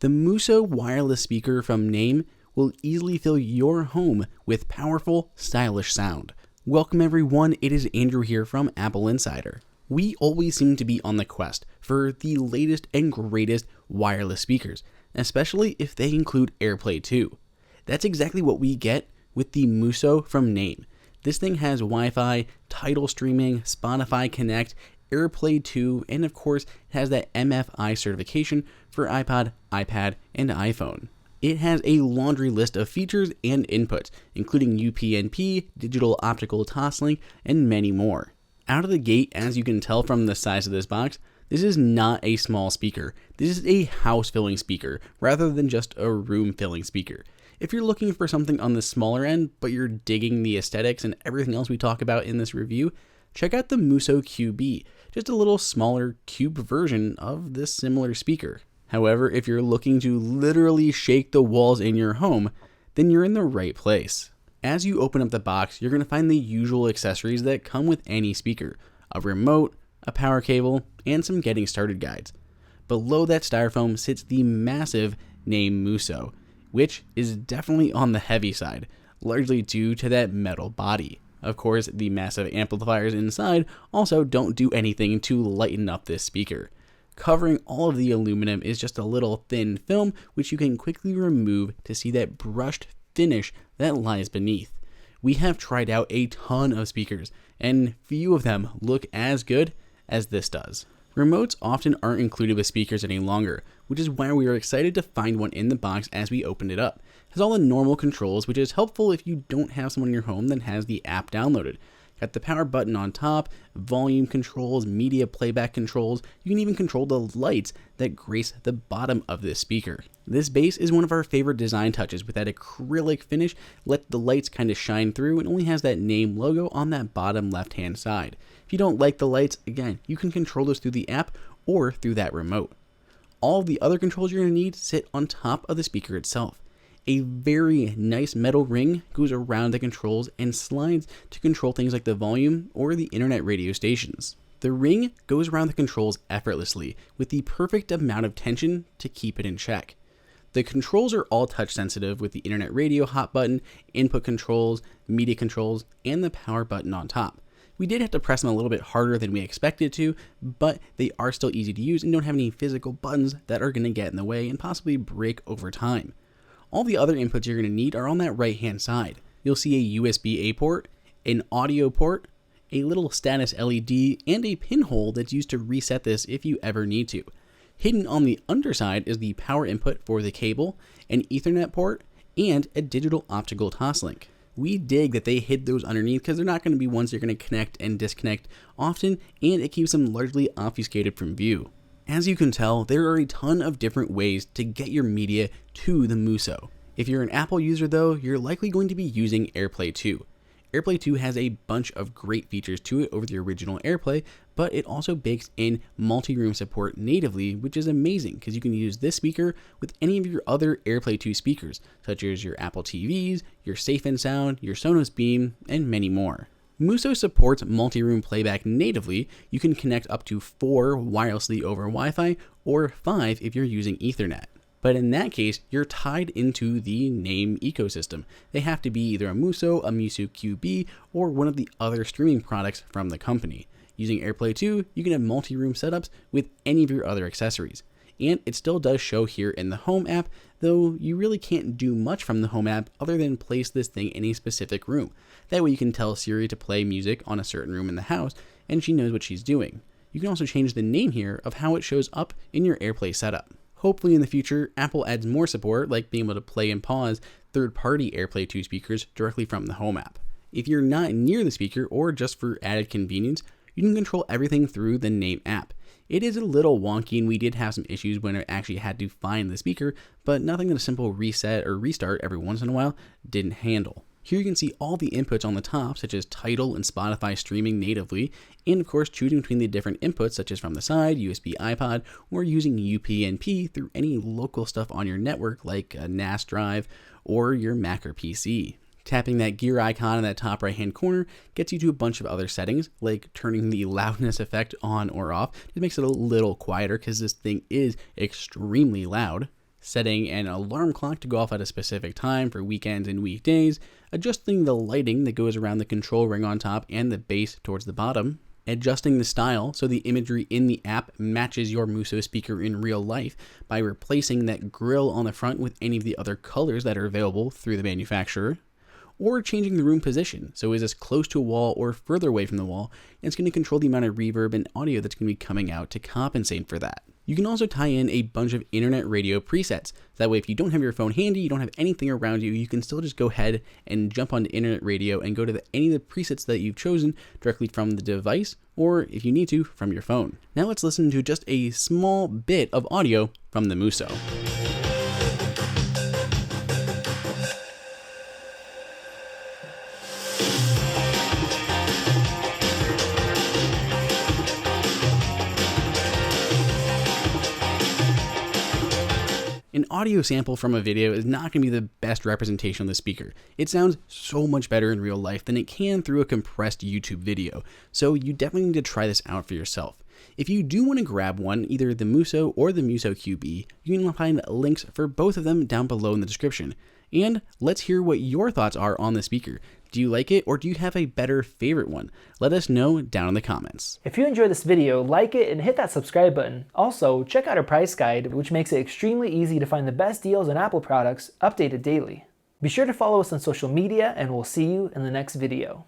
The Muso wireless speaker from Naim will easily fill your home with powerful, stylish sound. Welcome everyone, it is Andrew here from AppleInsider. We always seem to be on the quest for the latest and greatest wireless speakers, especially if they include AirPlay 2. That's exactly what we get with the Muso from Naim. This thing has Wi-Fi, Tidal streaming, Spotify Connect, AirPlay 2, and of course, it has that MFI certification for iPod, iPad, and iPhone. It has a laundry list of features and inputs, including UPnP, digital optical toslink, and many more. Out of the gate, as you can tell from the size of this box, this is not a small speaker. This is a house-filling speaker, rather than just a room-filling speaker. If you're looking for something on the smaller end, but you're digging the aesthetics and everything else we talk about in this review, check out the Muso QB, just a little smaller cube version of this similar speaker. However, if you're looking to literally shake the walls in your home, then you're in the right place. As you open up the box, you're going to find the usual accessories that come with any speaker: a remote, a power cable, and some getting started guides. Below that styrofoam sits the massive Naim Muso, which is definitely on the heavy side, largely due to that metal body. Of course, the massive amplifiers inside also don't do anything to lighten up this speaker. Covering all of the aluminum is just a little thin film, which you can quickly remove to see that brushed finish that lies beneath. We have tried out a ton of speakers, and few of them look as good as this does. Remotes often aren't included with speakers any longer, which is why we are excited to find one in the box as we opened it up. It has all the normal controls, which is helpful if you don't have someone in your home that has the app downloaded. Got the power button on top, volume controls, media playback controls. You can even control the lights that grace the bottom of this speaker. This base is one of our favorite design touches with that acrylic finish. Let the lights kind of shine through, and only has that Naim logo on that bottom left hand side. If you don't like the lights, again, you can control those through the app or through that remote. All of the other controls you're going to need sit on top of the speaker itself. A very nice metal ring goes around the controls and slides to control things like the volume or the internet radio stations. The ring goes around the controls effortlessly with the perfect amount of tension to keep it in check. The controls are all touch sensitive with the internet radio hot button, input controls, media controls, and the power button on top. We did have to press them a little bit harder than we expected to, but they are still easy to use and don't have any physical buttons that are going to get in the way and possibly break over time. All the other inputs you're going to need are on that right hand side. You'll see a USB-A port, an audio port, a little status LED, and a pinhole that's used to reset this if you ever need to. Hidden on the underside is the power input for the cable, an Ethernet port, and a digital optical toslink. We dig that they hid those underneath because they're not going to be ones you're going to connect and disconnect often, and it keeps them largely obfuscated from view. As you can tell, there are a ton of different ways to get your media to the Muso. If you're an Apple user though, you're likely going to be using AirPlay 2. AirPlay 2 has a bunch of great features to it over the original AirPlay, but it also bakes in multi-room support natively, which is amazing because you can use this speaker with any of your other AirPlay 2 speakers, such as your Apple TVs, your Safe & Sound, your Sonos Beam, and many more. Muso supports multi-room playback natively. You can connect up to 4 wirelessly over Wi-Fi or 5 if you're using Ethernet. But in that case, you're tied into the Naim ecosystem. They have to be either a Muso QB, or one of the other streaming products from the company. Using AirPlay 2, you can have multi-room setups with any of your other accessories. And it still does show here in the Home app, though you really can't do much from the Home app other than place this thing in a specific room. That way you can tell Siri to play music on a certain room in the house, and she knows what she's doing. You can also change the name here of how it shows up in your AirPlay setup. Hopefully in the future, Apple adds more support, like being able to play and pause third-party AirPlay 2 speakers directly from the Home app. If you're not near the speaker, or just for added convenience, you can control everything through the Naim app. It is a little wonky, and we did have some issues when it actually had to find the speaker, but nothing that a simple reset or restart every once in a while didn't handle. Here you can see all the inputs on the top, such as Tidal and Spotify streaming natively, and of course choosing between the different inputs such as from the side, USB iPod, or using UPnP through any local stuff on your network like a NAS drive or your Mac or PC. Tapping that gear icon in that top right hand corner gets you to a bunch of other settings, like turning the loudness effect on or off. It makes it a little quieter because this thing is extremely loud. setting an alarm clock to go off at a specific time for weekends and weekdays, adjusting the lighting that goes around the control ring on top and the base towards the bottom, adjusting the style so the imagery in the app matches your Muso speaker in real life by replacing that grill on the front with any of the other colors that are available through the manufacturer, or changing the room position so is this close to a wall or further away from the wall, and it's going to control the amount of reverb and audio that's going to be coming out to compensate for that. You can also tie in a bunch of internet radio presets. That way, if you don't have your phone handy, you don't have anything around you, you can still just go ahead and jump onto internet radio and go to any of the presets that you've chosen directly from the device, or if you need to, from your phone. Now let's listen to just a small bit of audio from the Muso. An audio sample from a video is not going to be the best representation of the speaker. It sounds so much better in real life than it can through a compressed YouTube video, so you definitely need to try this out for yourself. If you do want to grab one, either the Muso or the Muso QB, you can find links for both of them down below in the description. And let's hear what your thoughts are on the speaker. Do you like it, or do you have a better favorite one? Let us know down in the comments. If you enjoyed this video, like it and hit that subscribe button. Also, check out our price guide, which makes it extremely easy to find the best deals on Apple products updated daily. Be sure to follow us on social media, and we'll see you in the next video.